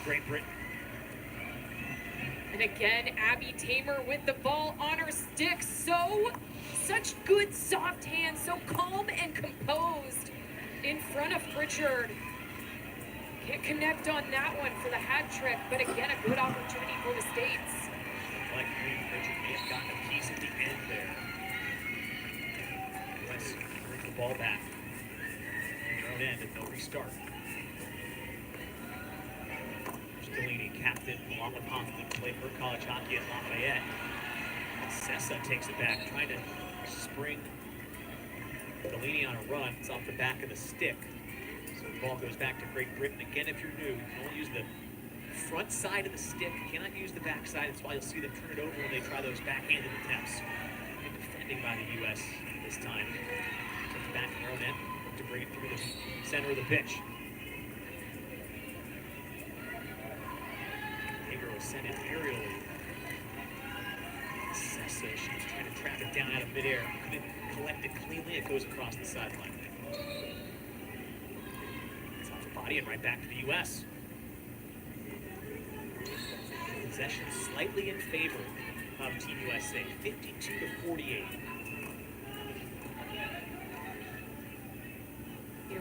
Great Britain. And again, Abby Tamer with the ball on her stick. Such good soft hands, so calm and composed in front of Pritchard. Can't connect on that one for the hat trick, but again, a good opportunity for the States. Like Pritchard may have gotten a piece at the end there. US brings the ball back. Their own end, and they'll restart. Delaney, captain, along with Hoffman, played for college hockey at Lafayette. Sessa takes it back, trying to spring Delaney on a run. It's off the back of the stick. So the ball goes back to Great Britain. Again, if you're new, you can only use the front side of the stick. You cannot use the back side. That's why you'll see them turn it over when they try those backhanded attempts. Good defending by the U.S. this time. Takes it back in their own end to bring it through the center of the pitch. Hager was sent in aerially. Sessa, she's trying to trap it down out of midair. Couldn't collect it cleanly. It goes across the sideline. It's off the body and right back to the U.S. Possession slightly in favor of Team USA, 52-48.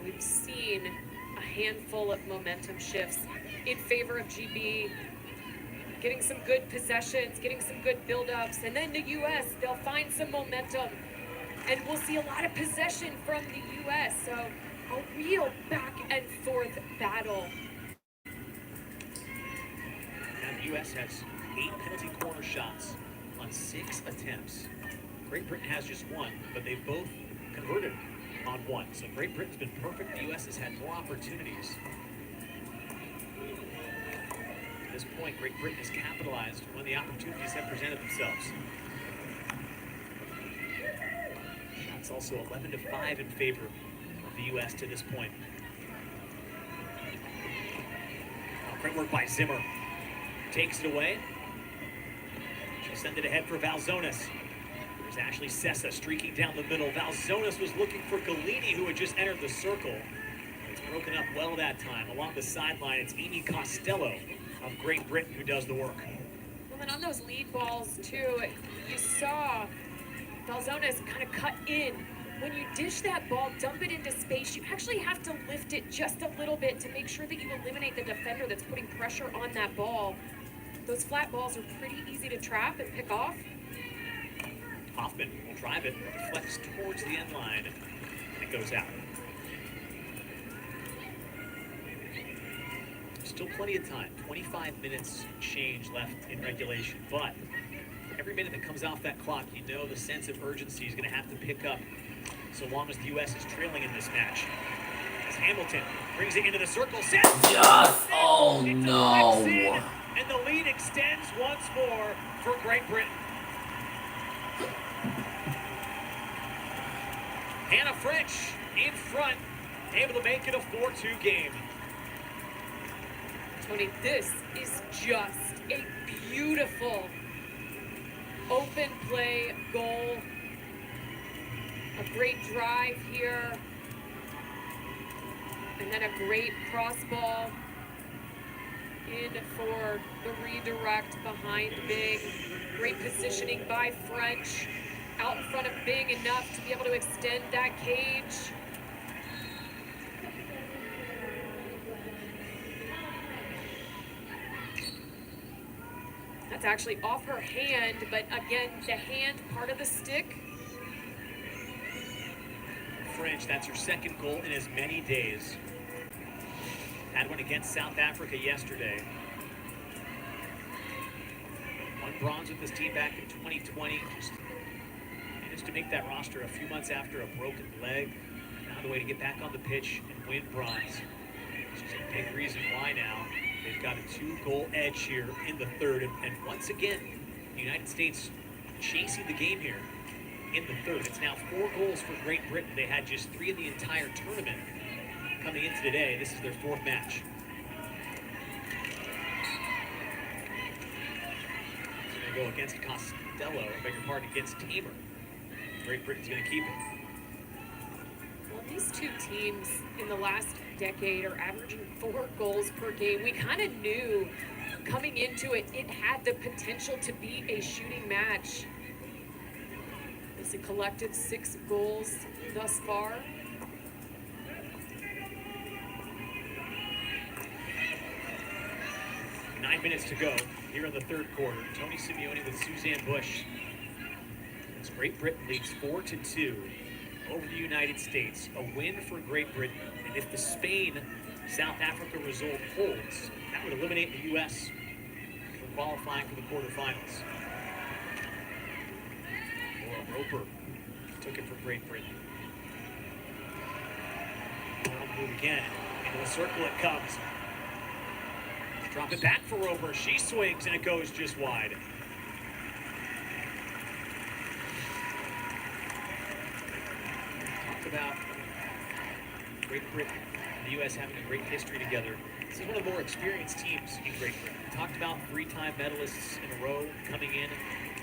We've seen a handful of momentum shifts in favor of GB, getting some good possessions, getting some good build-ups, and then the U.S., they'll find some momentum, and we'll see a lot of possession from the U.S., so a real back-and-forth battle. Now the U.S. has 8 penalty corner shots on 6 attempts. Great Britain has just 1, but they've both converted on 1. So Great Britain's been perfect. The U.S. has had more opportunities. At this point, Great Britain has capitalized when the opportunities have presented themselves. Shots also 11-5 in favor of the U.S. to this point. Great work by Zimmer. Takes it away. She'll send it ahead for Valzonas. There's Ashley Sessa streaking down the middle. Valzonas was looking for Galini, who had just entered the circle. It's broken up well that time. Along the sideline, it's Amy Costello of Great Britain who does the work. Well, and on those lead balls, too, you saw Valzonas kind of cut in. When you dish that ball, dump it into space, you actually have to lift it just a little bit to make sure that you eliminate the defender that's putting pressure on that ball. Those flat balls are pretty easy to trap and pick off. Hoffman will drive it, deflects towards the end line, and it goes out. Still plenty of time, 25 minutes change left in regulation, but every minute that comes off that clock, you know the sense of urgency is going to have to pick up so long as the U.S. is trailing in this match. As Hamilton brings it into the circle, sends yes! Oh no! In, and the lead extends once more for Great Britain. Hannah French in front, able to make it a 4-2 game. Tony, this is just a beautiful open play goal. A great drive here. And then a great cross ball in for the redirect behind Bing. Great positioning by French. Out in front of Bing enough to be able to extend that cage. That's actually off her hand, but again, the hand part of the stick. French, that's her second goal in as many days. Had one against South Africa yesterday. Won bronze with this team back in 2020. Just managed to make that roster a few months after a broken leg. Now the way to get back on the pitch and win bronze. She's a big reason why now. They've got a 2-goal edge here in the third. And once again, the United States chasing the game here in the third. It's now 4 goals for Great Britain. They had just 3 in the entire tournament. Coming into today, this is their 4th match. So they're going to go against Costello, I beg your pardon, against Tamer. Great Britain's going to keep it. Well, these two teams in the last decade are averaging 4 goals per game. We kind of knew coming into it, it had the potential to be a shooting match. It's a collective 6 goals thus far. Nine minutes to go here in the third quarter. Tony Simeone with Suzanne Bush. As Great Britain leads 4-2 over the United States. A win for Great Britain. And if the Spain-South Africa result holds, that would eliminate the U.S. from qualifying for the quarterfinals. Laura Roper took it for Great Britain. Now move again. Into the circle it comes. Drop it back for Roper. She swings and it goes just wide. Talked about Great Britain and the U.S. having a great history together. This is one of the more experienced teams in Great Britain. We talked about 3-time medalists in a row coming in.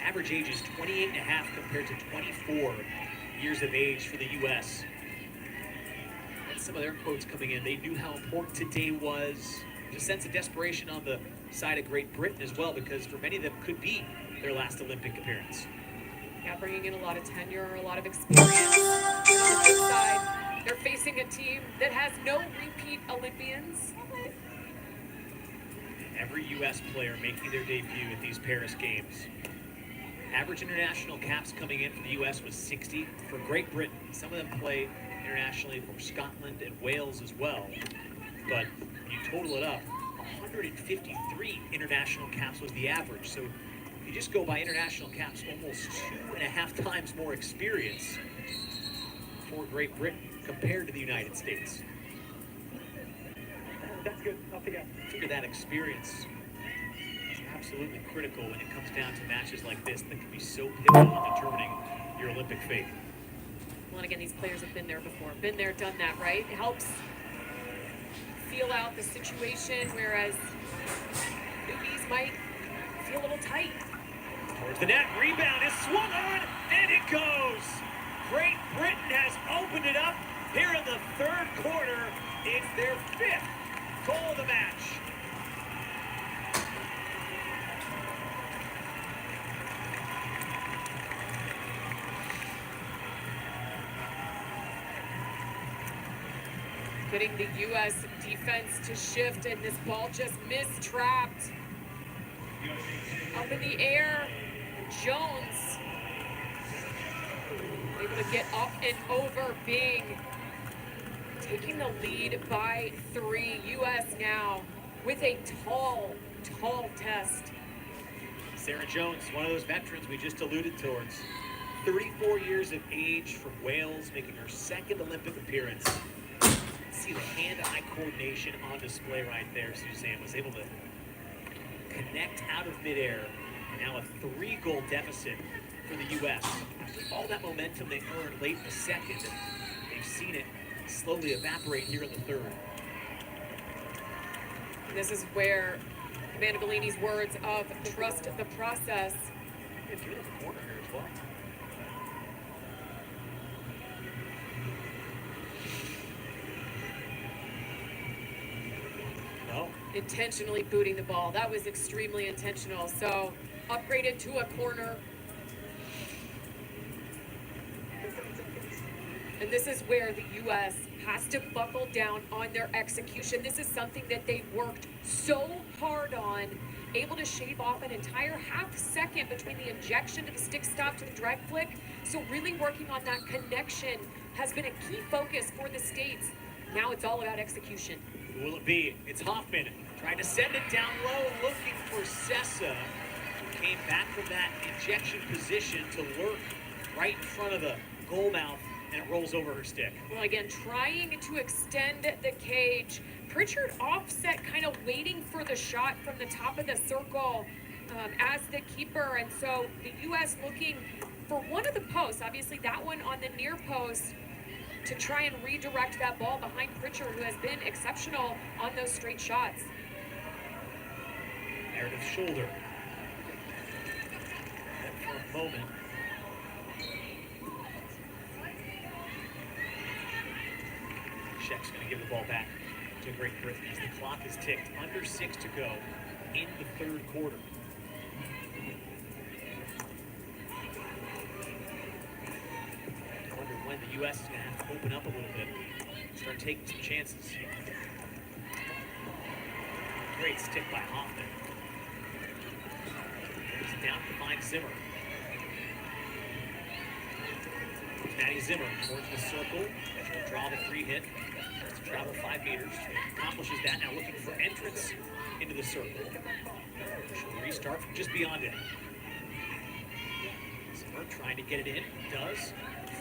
Average age is 28 and a half compared to 24 years of age for the U.S. And some of their quotes coming in. They knew how important today was. There's a sense of desperation on the side of Great Britain as well, because for many of them could be their last Olympic appearance. Yeah, bringing in a lot of tenure, a lot of experience. On the flip side, they're facing a team that has no repeat Olympians. Every U.S. player making their debut at these Paris Games. Average international caps coming in for the U.S. was 60. For Great Britain, some of them play internationally for Scotland and Wales as well. But you total it up, 153 international caps was the average. So if you just go by international caps, almost 2.5 times more experience for Great Britain compared to the United States. That's good. I'll take it. I figure that experience is absolutely critical when it comes down to matches like this that can be so pivotal in determining your Olympic fate. Well, and again, these players have been there before. Been there, done that, right? It helps feel out the situation, whereas newbies might feel a little tight. Towards the net, rebound is swung on, and it goes. Great Britain has opened it up here in the third quarter. It's their 5th goal of the match. Getting the U.S. defense to shift, and this ball just mistrapped. Up in the air, Jones able to get up and over Bing. Taking the lead by 3. U.S. now with a tall test. Sarah Jones, one of those veterans we just alluded towards. 34 years of age from Wales, making her 2nd Olympic appearance. See the hand-eye coordination on display right there. Suzanne was able to connect out of midair. Now a 3-goal deficit for the U.S. After all that momentum they earned late in the second, they've seen it slowly evaporate here in the third. And this is where Amanda Bellini's words of trust the process. It's through the corner here as well. Oh. Intentionally booting the ball. That was extremely intentional. So upgraded to a corner. And this is where the U.S. has to buckle down on their execution. This is something that they've worked so hard on, able to shave off an entire half second between the injection to the stick stop to the drag flick. So really working on that connection has been a key focus for the States. Now it's all about execution. Who will it be? It's Hoffman trying to send it down low, looking for Sessa, who came back from that injection position to lurk right in front of the goal mouth, and it rolls over her stick. Well, again, trying to extend the cage. Pritchard offset, kind of waiting for the shot from the top of the circle as the keeper. And so the U.S. looking for one of the posts, obviously that one on the near post, to try and redirect that ball behind Pritchard, who has been exceptional on those straight shots. Meredith's shoulder. And for a moment, Sheck's going to give the ball back. to Great Britain as the clock is ticked. Under 6 to go in the third quarter. I wonder when the U.S. is going to have to open up a little bit, start taking some chances. Great stick by Hoffman. He's down to find Zimmer. Maddie Zimmer towards the circle. She'll draw the free hit. Has to travel 5 meters. Accomplishes that. Now looking for entrance into the circle. She'll restart from just beyond it. Zimmer trying to get it in. Does.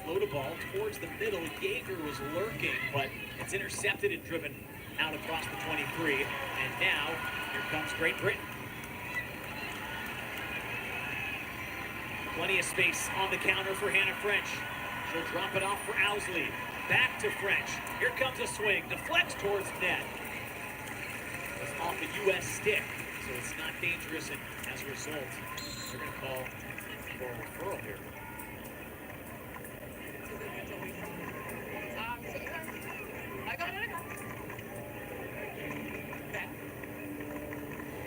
Float a ball towards the middle. Jaeger was lurking, but it's intercepted and driven out across the 23. And now, here comes Great Britain. Plenty of space on the counter for Hannah French. She'll drop it off for Owsley. Back to French. Here comes a swing. Deflects towards net. It's off the U.S. stick, so it's not dangerous, and as a result, they're going to call for a referral here.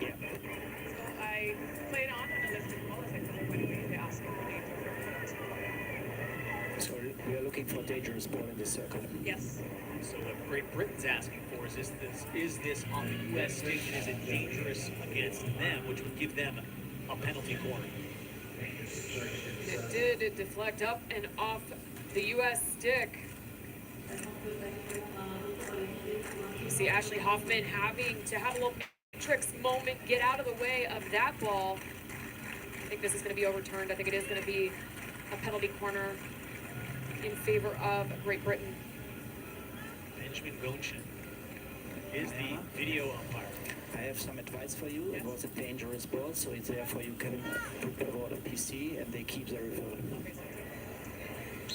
Yeah. So I played on an Olympic ball as I told everybody they asked me for the So we are looking for a dangerous ball in the circle. Yes. So what Great Britain's asking for is this on the U.S. stick, and is it dangerous against them, which would give them a penalty corner. It did deflect up and off the U.S. stick. You see Ashley Hoffman having to have a little matrix moment, get out of the way of that ball. I think this is going to be overturned. I think it is going to be a penalty corner in favor of Great Britain. Benjamin Gochin is the video umpire. I have some advice for you. It was a dangerous ball, so it's therefore you can put the ball on PC and they keep the referral.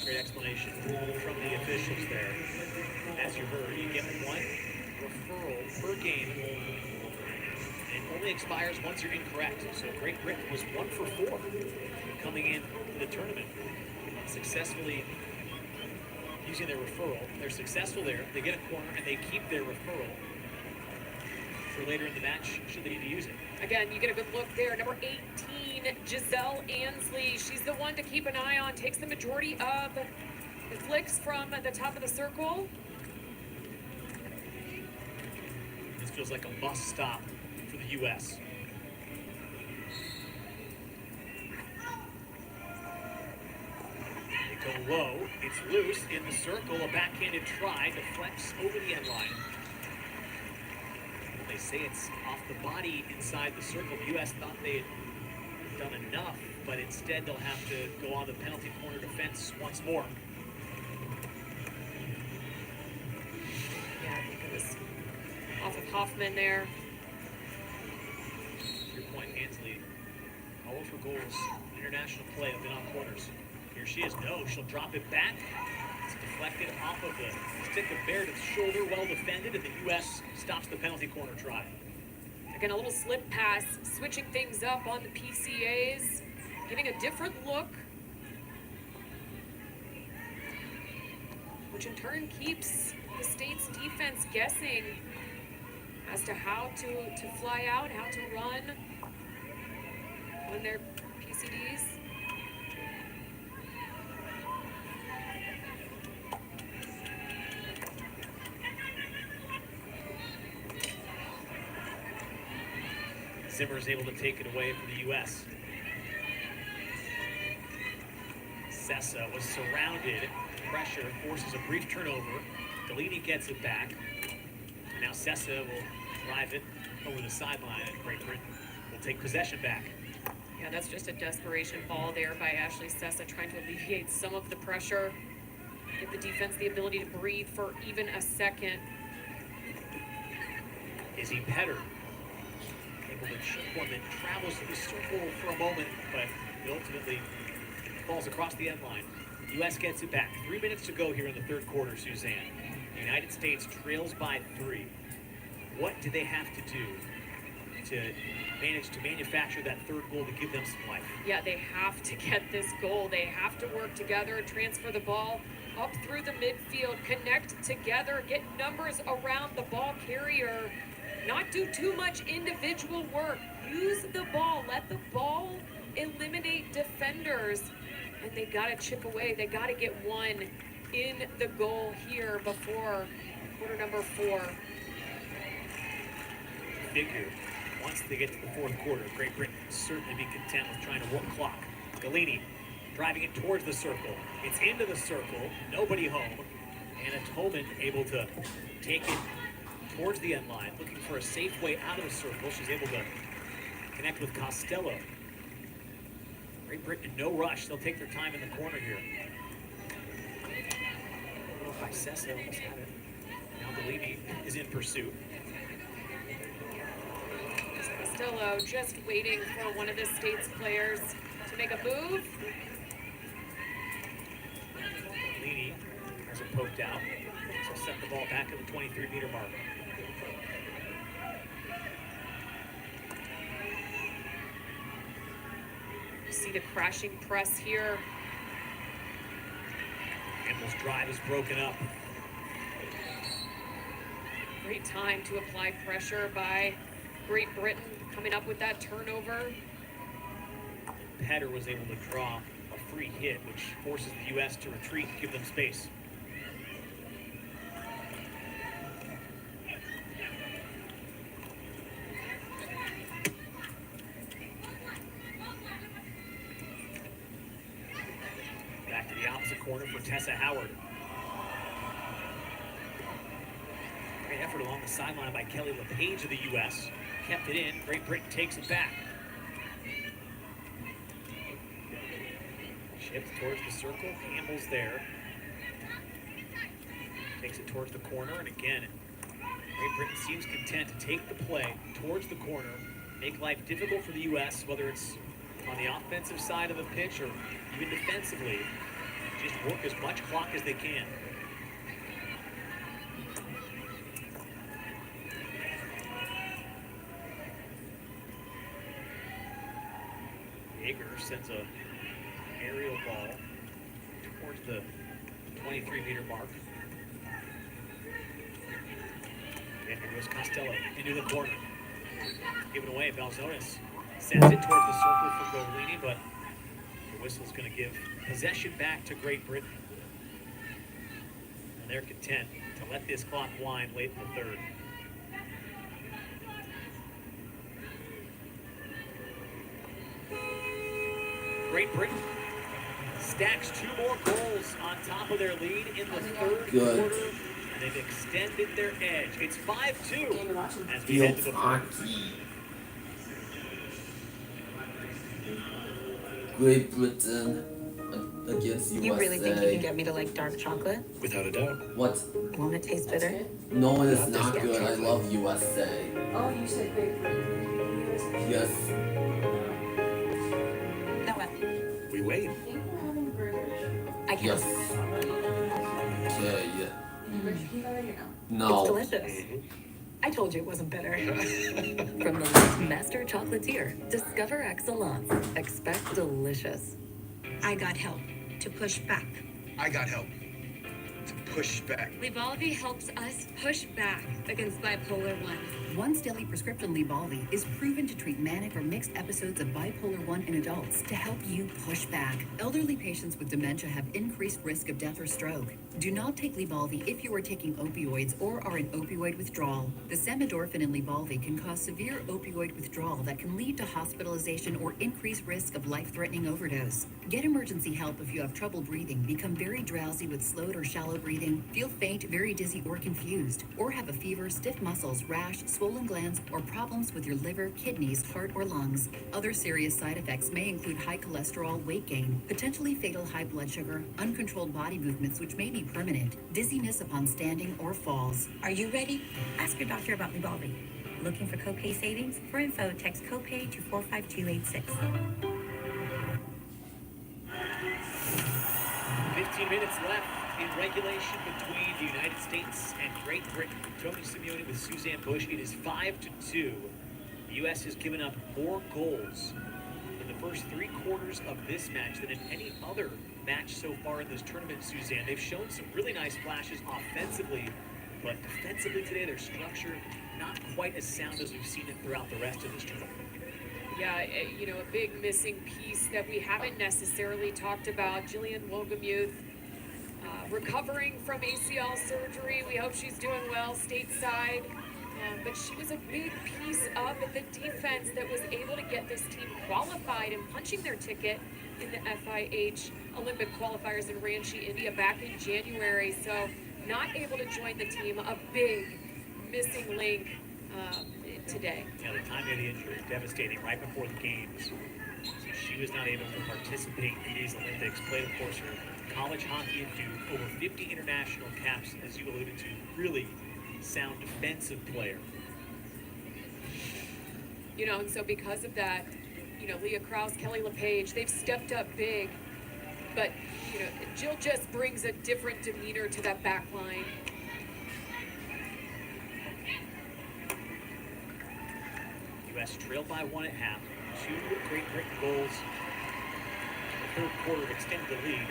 Great explanation from the officials there. As you heard, you get 1 referral per game. And it only expires once you're incorrect. So Great Britain was 1 for 4 coming in to the tournament. Successfully using their referral. They're successful there. They get a corner and they keep their referral for later in the match, should they need to use it. Again, you get a good look there. Number 18, Giselle Ansley. She's the one to keep an eye on. Takes the majority of the flicks from the top of the circle. This feels like a must stop for the U.S. They go low. It's loose in the circle. A backhanded try deflects over the end line. They say it's off the body inside the circle. The U.S. thought they had done enough, but instead they'll have to go on the penalty corner defense once more. Yeah, I think it was off of Hoffman there. To your point, Ansley, all of her goals, international play, have been on corners. Here she is. No, she'll drop it back. It's deflected off of the stick of Meredith's shoulder, well defended, and the U.S. stops the penalty corner try. Again, a little slip pass, switching things up on the PCAs, getting a different look, which in turn keeps the state's defense guessing as to how to fly out, how to run when they're PCDs. Zimmer is able to take it away from the U.S. Sessa was surrounded. Pressure forces a brief turnover. Galini gets it back. And now Sessa will drive it over the sideline, and Great Britain will take possession back. Yeah, that's just a desperation ball there by Ashley Sessa, trying to alleviate some of the pressure, give the defense the ability to breathe for even a second. Izzy Petter able to chip one that travels through the circle for a moment, but it ultimately falls across the end line. The U.S. gets it back. 3 minutes to go here in the third quarter, Suzanne. The United States trails by 3. What do they have to do to manage to manufacture that third goal to give them some life? Yeah, they have to get this goal. They have to work together, transfer the ball up through the midfield, connect together, get numbers around the ball carrier, not do too much individual work. Use the ball, let the ball eliminate defenders. And they got to chip away. They got to get one in the goal here before quarter number 4. Figure, once they get to the fourth quarter, Great Britain will certainly be content with trying to work clock. Galini driving it towards the circle. It's into the circle, nobody home. Anna Tolman able to take it towards the end line, looking for a safe way out of the circle. She's able to connect with Costello. Great Britain in no rush. They'll take their time in the corner here. A little by Sessa, almost had it. Now Galini is in pursuit. Costello just waiting for one of the State's players to make a move. Galini has it poked out. So set the ball back at the 23-meter mark. You see the crashing press here. Campbell's drive is broken up. Great time to apply pressure by Great Britain, coming up with that turnover. Petter was able to draw a free hit, which forces the U.S. to retreat and give them space. Back to the opposite corner for Tessa Howard. Great effort along the sideline by Kelly LePage of the U.S. Kept it in. Great Britain takes it back. Chips towards the circle. Campbell's there. Takes it towards the corner. And again, Great Britain seems content to take the play towards the corner, make life difficult for the U.S., whether it's on the offensive side of the pitch or even defensively. Just work as much clock as they can. Yeager sends a aerial ball towards the 23-meter mark. And here goes Costello into the corner. Given away, Balzonis sends it towards the circle for Golini, but the whistle's going to give possession back to Great Britain. And they're content to let this clock wind late in the third. Great Britain stacks 2 more goals on top of their lead in the third quarter, and they've extended their edge. It's 5-2 as we head to the fourth. Great Britain against USA. You really think you can get me to like dark chocolate? Without a doubt. What? Won't it taste bitter? No, it is not good. I love USA. Oh, you said Great Britain. Yes. No, what? We wait. I think we're having burgers. I can't. Yes. Okay. Any rich peanut butter, No. It's delicious. I told you it wasn't bitter. From the Liz Master Chocolatier, discover excellence. Expect delicious. I got help to push back. I got help to push back. Lybalvi helps us push back against bipolar 1. Once daily prescription Lybalvi is proven to treat manic or mixed episodes of bipolar 1 in adults to help you push back. Elderly patients with dementia have increased risk of death or stroke. Do not take Lybalvi if you are taking opioids or are in opioid withdrawal. The samidorphan in Lybalvi can cause severe opioid withdrawal that can lead to hospitalization or increased risk of life-threatening overdose. Get emergency help if you have trouble breathing, become very drowsy with slowed or shallow breathing, feel faint, very dizzy or confused, or have a fever, stiff muscles, rash, swollen glands, or problems with your liver, kidneys, heart, or lungs. Other serious side effects may include high cholesterol, weight gain, potentially fatal high blood sugar, uncontrolled body movements which may be permanent, dizziness upon standing or falls. Are you ready? Ask your doctor about Lybalvi. Looking for copay savings? For info, text copay to 45286. 15 minutes left in regulation between the United States and Great Britain. Tony Simeone with Suzanne Bush. It is 5-2. The U.S. has given up more goals in the first 3 quarters of this match than in any other match so far in this tournament, Suzanne. They've shown some really nice flashes offensively, but defensively today, their structure not quite as sound as we've seen it throughout the rest of this tournament. Yeah, you know, a big missing piece that we haven't necessarily talked about, Jillian Wogemuth, recovering from ACL surgery. We hope she's doing well stateside. But she was a big piece up in the defense that was able to get this team qualified and punching their ticket in the FIH Olympic qualifiers in Ranchi, India back in January. So not able to join the team, a big missing link today. Yeah, the timing of the injury is devastating right before the games. So she was not able to participate in these Olympics. Played, of course, her college hockey at Duke, over 50 international caps, as you alluded to. Really sound defensive player. You know, and so because of that, you know, Leah Krause, Kelly LePage, they've stepped up big. But, you know, Jill just brings a different demeanor to that back line. U.S. trailed by 1 at half. 2 Great Britain goals. The third quarter have extended the lead.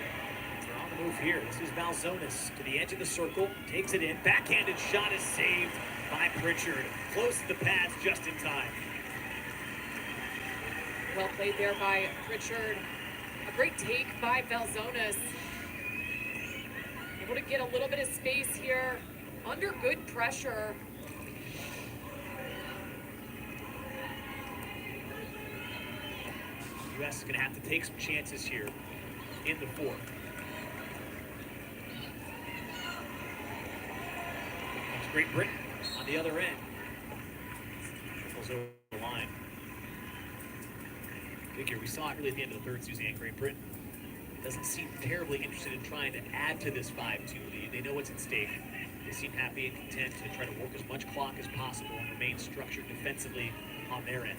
They're on the move here. This is Valzonis to the edge of the circle. Takes it in. Backhanded shot is saved by Pritchard. Close to the pads just in time. Well played there by Pritchard. A great take by Valzonis. Able to get a little bit of space here. Under good pressure. U.S. is going to have to take some chances here in the fourth. Comes Great Britain on the other end. Pulls over the line. Figure we saw it really at the end of the third, Suzanne. Great Britain doesn't seem terribly interested in trying to add to this 5-2 lead. They know what's at stake. They seem happy and content to try to work as much clock as possible and remain structured defensively on their end.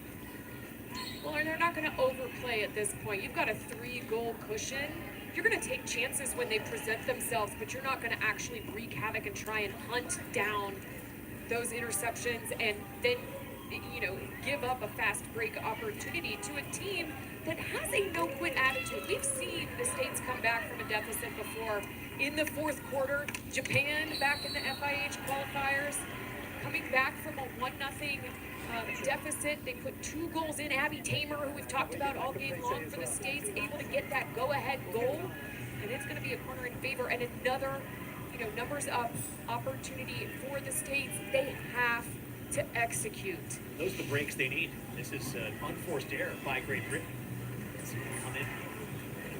Well, and they're not going to overplay at this point. You've got a 3-goal cushion. You're going to take chances when they present themselves, but you're not going to actually wreak havoc and try and hunt down those interceptions and then, you know, give up a fast break opportunity to a team that has a no-quit attitude. We've seen the States come back from a deficit before. In the fourth quarter, Japan back in the FIH qualifiers, coming back from a 1-0 deficit. They put 2 goals in. Abby Tamer, who we've talked about all game long for the States, able to get that go-ahead goal. And it's going to be a corner in favor and another, you know, numbers up opportunity for the States. They have to execute. Those are the breaks they need. This is an unforced error by Great Britain. So come in,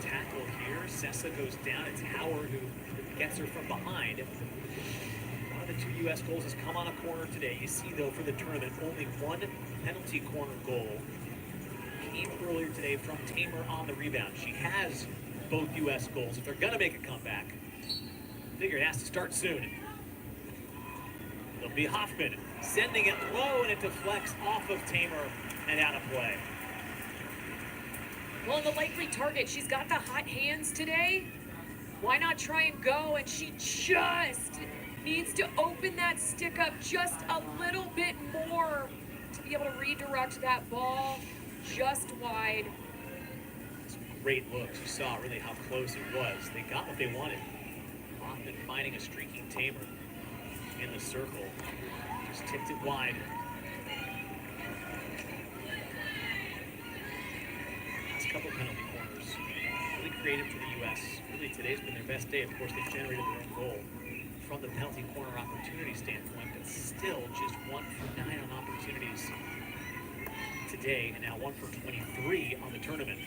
tackle here. Sessa goes down. It's Howard who gets her from behind. One of the 2 U.S. goals has come on a corner today. You see, though, for the tournament, only 1 penalty corner goal came earlier today from Tamer on the rebound. She has both U.S. goals. If they're going to make a comeback, figure it has to start soon. It'll be Hoffman sending it low, and it deflects off of Tamer and out of play. Well, in the likely target, she's got the hot hands today. Why not try and go? And she just needs to open that stick up just a little bit more to be able to redirect that ball just wide. Some great looks. You saw really how close it was. They got what they wanted. Hoffman finding a streaking Tamer in the circle. Just tipped it wide. Last couple penalty corners. Really creative for the U.S. Really, today's been their best day. Of course, they've generated their own goal from the penalty corner opportunity standpoint, but still just 1 for 9 on opportunities today, and now 1 for 23 on the tournament.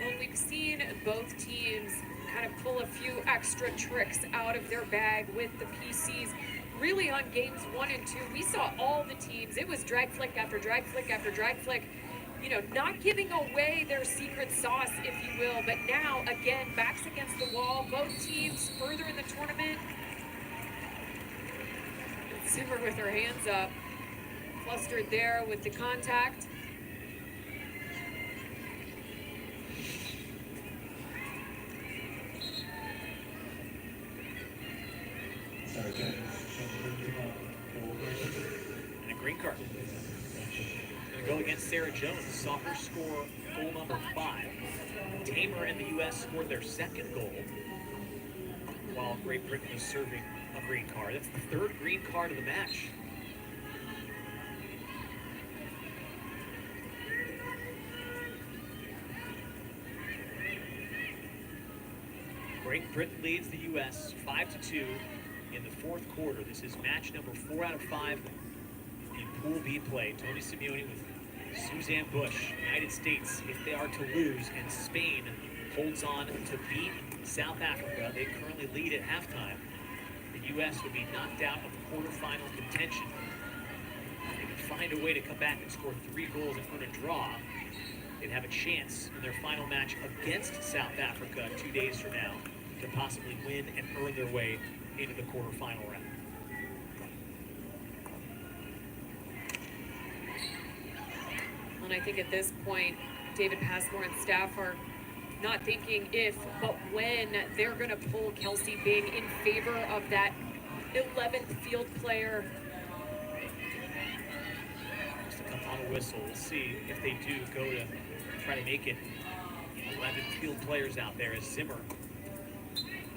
Well, we've seen both teams kind of pull a few extra tricks out of their bag with the PCs. Really on games 1 and 2, we saw all the teams. It was drag flick after drag flick after drag flick. You know, not giving away their secret sauce, if you will, but now, again, backs against the wall, both teams further in the tournament. Zimmer with her hands up, flustered there with the contact. And a green card. against Sarah Jones, saw her score goal number 5. Tamer and the U.S. scored their second goal, while Great Britain was serving a green card. That's the third green card of the match. Great Britain leads the U.S. 5-2 in the fourth quarter. This is match number 4 out of 5 in Pool B play. Tony Simeone with Suzanne Bush. United States, if they are to lose, and Spain holds on to beat South Africa. They currently lead at halftime. The U.S. would be knocked out of quarterfinal contention. They could find a way to come back and score 3 goals and earn a draw. They'd have a chance in their final match against South Africa 2 days from now to possibly win and earn their way into the quarterfinal round. And I think at this point, David Passmore and staff are not thinking if, but when they're going to pull Kelsey Bing in favor of that 11th field player. Just to come on a whistle. We'll see if they do go to try to make it 11 field players out there as Zimmer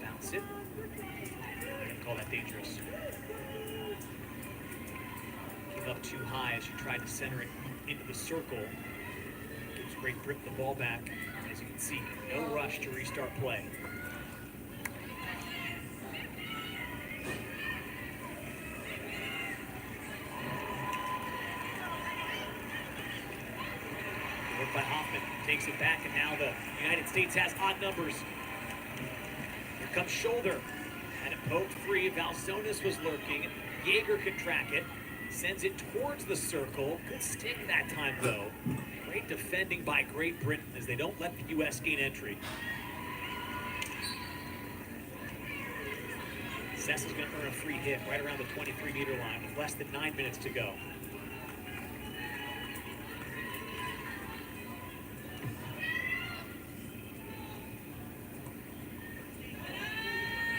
bounce it. I'm going to call that dangerous. Came up too high as she tried to center it into the circle. Gives Great Britain the ball back. As you can see, no rush to restart play. Work by Hoffman, takes it back, and now the United States has odd numbers. Here comes Shoulder, and it poked free. Valsonis was lurking. Jaeger can track it, sends it towards the circle. Good stick that time, though. Great defending by Great Britain as they don't let the U.S. gain entry. Sessa's going to earn a free hit right around the 23-meter line with less than 9 minutes to go.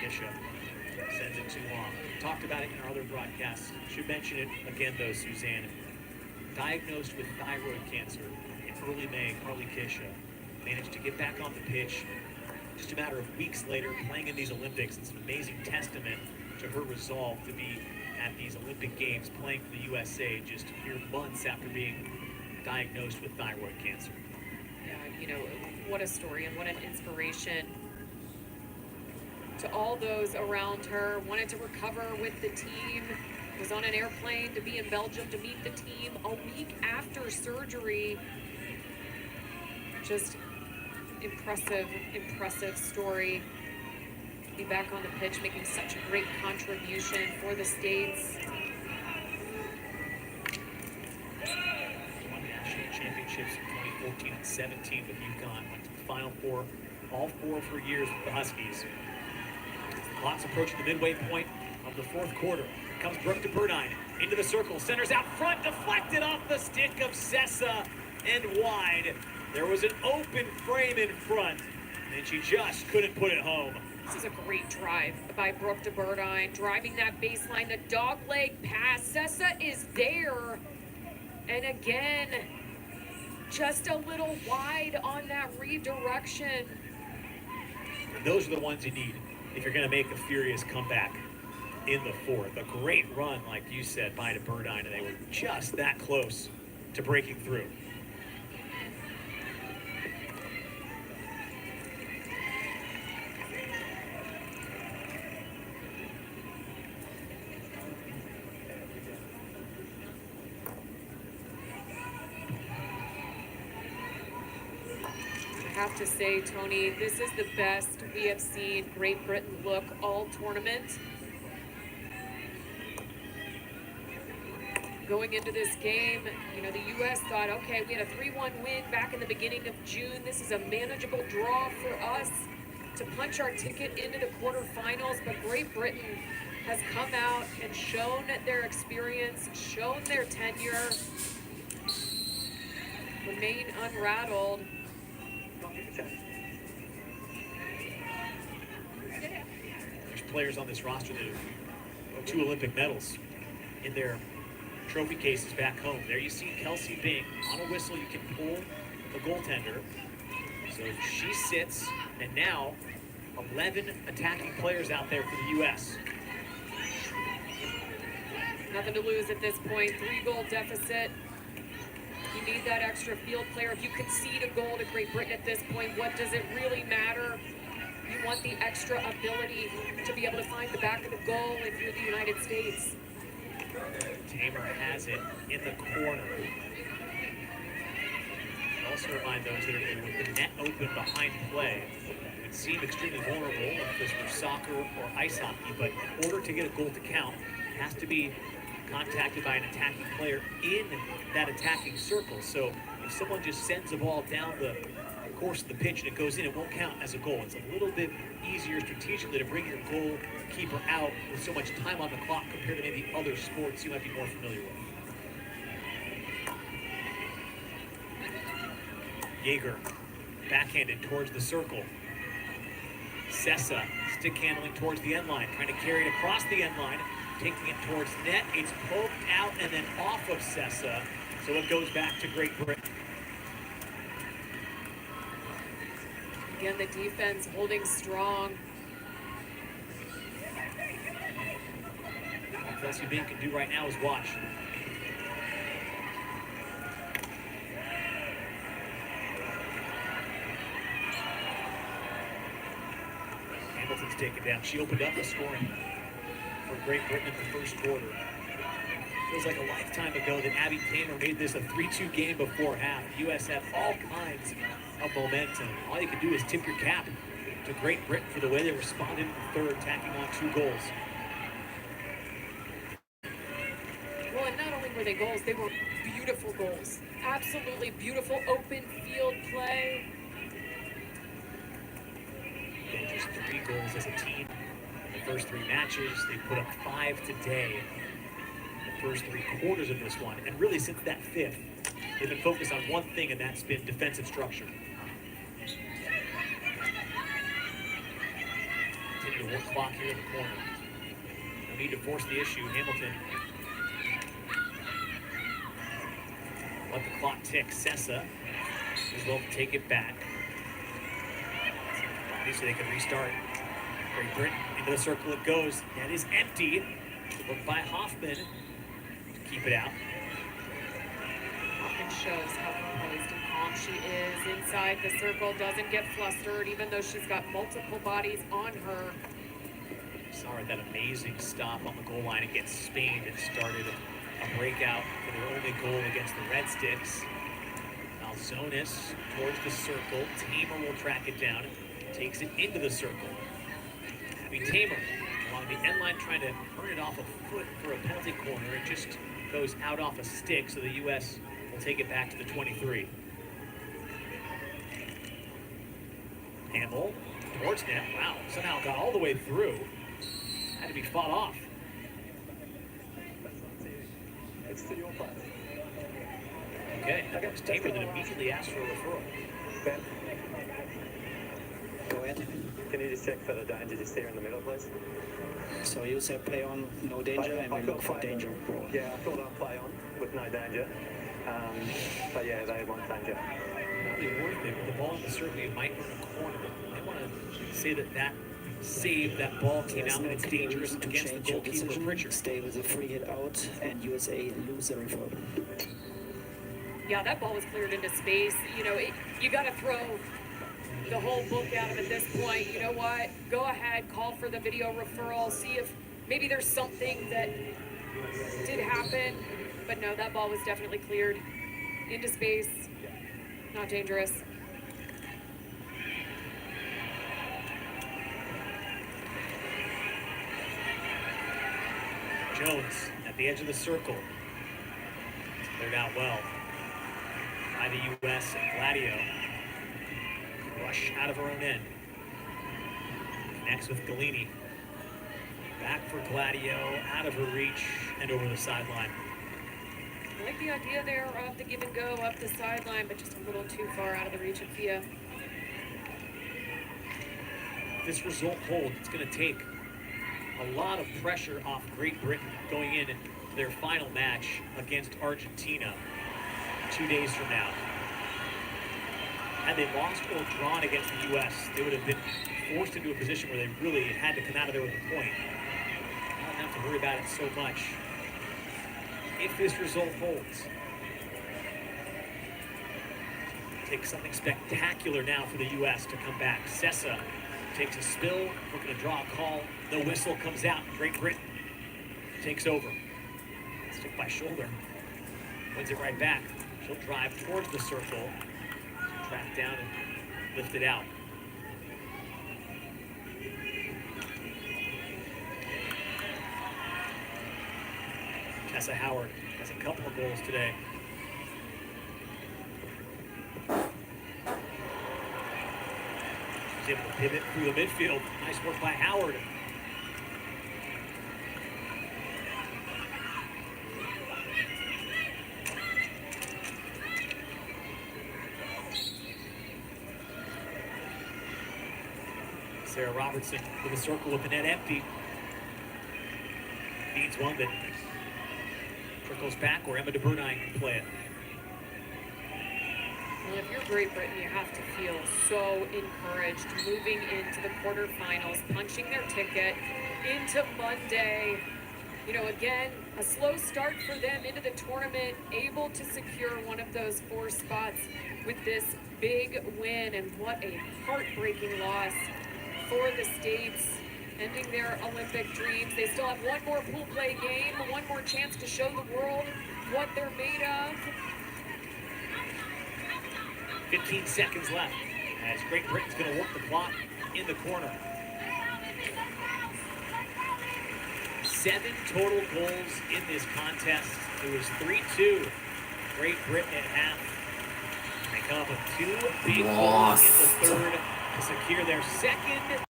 Kisha sends it too long. Talked about it in our other broadcasts. Should mention it again, though, Suzanne. Diagnosed with thyroid cancer in early May, Carly Kisha managed to get back on the pitch just a matter of weeks later, playing in these Olympics. It's an amazing testament to her resolve to be at these Olympic Games, playing for the USA just mere months after being diagnosed with thyroid cancer. Yeah, you know, what a story and what an inspiration to all those around her. Wanted to recover with the team. Was on an airplane to be in Belgium to meet the team a week after surgery. Just impressive story. Be back on the pitch, making such a great contribution for the States. Won national championships in 2014 and 17 with UConn. Went to the Final Four, all 4 of her years with the Huskies. Clock's approaching the midway point of the fourth quarter. Comes Brooke de Burdine into the circle, centers out front, deflected off the stick of Sessa and wide. There was an open frame in front, and she just couldn't put it home. This is a great drive by Brooke de Burdine, driving that baseline, the dog leg pass. Sessa is there, and again, just a little wide on that redirection. And those are the ones you need if you're going to make a furious comeback in the fourth. A great run, like you said, by de Burdine, and they were just that close to breaking through. I have to say, Tony, this is the best we have seen Great Britain look all tournament. Going into this game, you know, the U.S. thought, okay, we had a 3-1 win back in the beginning of June. This is a manageable draw for us to punch our ticket into the quarterfinals. But Great Britain has come out and shown their experience, shown their tenure, remain unrattled. There's players on this roster that have 2 Olympic medals in their trophy cases back home. There you see Kelsey Bing. On a whistle, you can pull the goaltender. So she sits, and now 11 attacking players out there for the U.S. Nothing to lose at this point. 3-goal deficit. You need that extra field player. If you concede a goal to Great Britain at this point, what does it really matter? You want the extra ability to be able to find the back of the goal if you're the United States. Tamer has it in the corner. Also remind those that are with the net open behind play. It would seem extremely vulnerable if this were soccer or ice hockey, but in order to get a goal to count, it has to be contacted by an attacking player in that attacking circle. So if someone just sends the ball down the course of the pitch and it goes in, it won't count as a goal. It's a little bit easier strategically to bring your goalkeeper out with so much time on the clock compared to maybe other sports you might be more familiar with. Jaeger, backhanded towards the circle. Sessa, stick handling towards the end line, trying to carry it across the end line, taking it towards net. It's poked out and then off of Sessa, so it goes back to Great Britain. Again, the defense holding strong. All Kelsey Bing can do right now is watch. Hamilton's taken down. She opened up the scoring for Great Britain in the first quarter. Feels like a lifetime ago that Abby Tamer made this a 3-2 game before half. The U.S. had all kinds of momentum. All you can do is tip your cap to Great Britain for the way they responded in the third, tacking on 2 goals. Well, and not only were they goals, they were beautiful goals. Absolutely beautiful open field play. And just 3 goals as a team in the first 3 matches. They put up 5 today. First 3 quarters of this one, and really since that 5th, they've been focused on one thing, and that's been defensive structure. Continue to work clock here in the corner. No need to force the issue. Hamilton let the clock tick. Sessa as well to take it back. So they can restart. Great Britain into the circle it goes. That is empty. Looked by Hoffman. Keep it out. Hoffman shows how composed and calm she is inside the circle, doesn't get flustered even though she's got multiple bodies on her. Sorry, that amazing stop on the goal line against Spain that started a breakout for their only goal against the Red Sticks. Malzonis towards the circle. Tamer will track it down, takes it into the circle. Abby Tamer along the end line trying to earn it off a foot for a penalty corner. It just goes out off a stick, so the U.S. will take it back to the 23. Handle towards net. Wow, somehow got all the way through. Had to be fought off. It's to your part. Okay, that was Tamer that immediately asked for a referral. Ben, go ahead. Can you just check for the danger just there in the middle, please? So you said play on, no danger, and we look for danger. Yeah, I thought I'd play on with no danger. But yeah, they want danger. Probably worth it with the ball in the circle. You might earn a corner. I want to say that save, that ball came out and it's dangerous against the goalkeeper Pritchard. Stay with a free hit out, and USA lose the referral. Yeah, that ball was cleared into space. You know, you got to throw the whole book at him at this point. You know what? Go ahead, call for the video referral, see if maybe there's something that did happen. But no, that ball was definitely cleared into space. Not dangerous. Jones at the edge of the circle. Cleared out well by the U.S. and Gladio. Rush out of her own end. Connects with Galini. Back for Gladio, out of her reach and over the sideline. I like the idea there of the give and go up the sideline, but just a little too far out of the reach of Fia. If this result holds, it's going to take a lot of pressure off Great Britain going in their final match against Argentina 2 days from now. Had they lost or drawn against the U.S., they would have been forced into a position where they really had to come out of there with a point. I don't have to worry about it so much if this result holds. Takes something spectacular now for the U.S. to come back. Sessa takes a spill, looking to draw a call. The whistle comes out. Great Britain takes over. Stick by shoulder. Wins it right back. She'll drive towards the circle. Track down and lift it out. Tessa Howard has a couple of goals today. She's able to pivot through the midfield. Nice work by Howard. Sarah Robertson with a circle with the net empty. Feeds one that trickles back where Emma De Bruyne can play it. Well, if you're Great Britain, you have to feel so encouraged moving into the quarterfinals, punching their ticket into Monday. You know, again, a slow start for them into the tournament, able to secure one of those 4 spots with this big win. And what a heartbreaking loss for the States, ending their Olympic dreams. They still have one more pool play game, one more chance to show the world what they're made of. 15 seconds left as Great Britain's going to work the clock in the corner. 7 total goals in this contest. It was 3-2. Great Britain at half. They come up with 2 big goals in the third to secure their second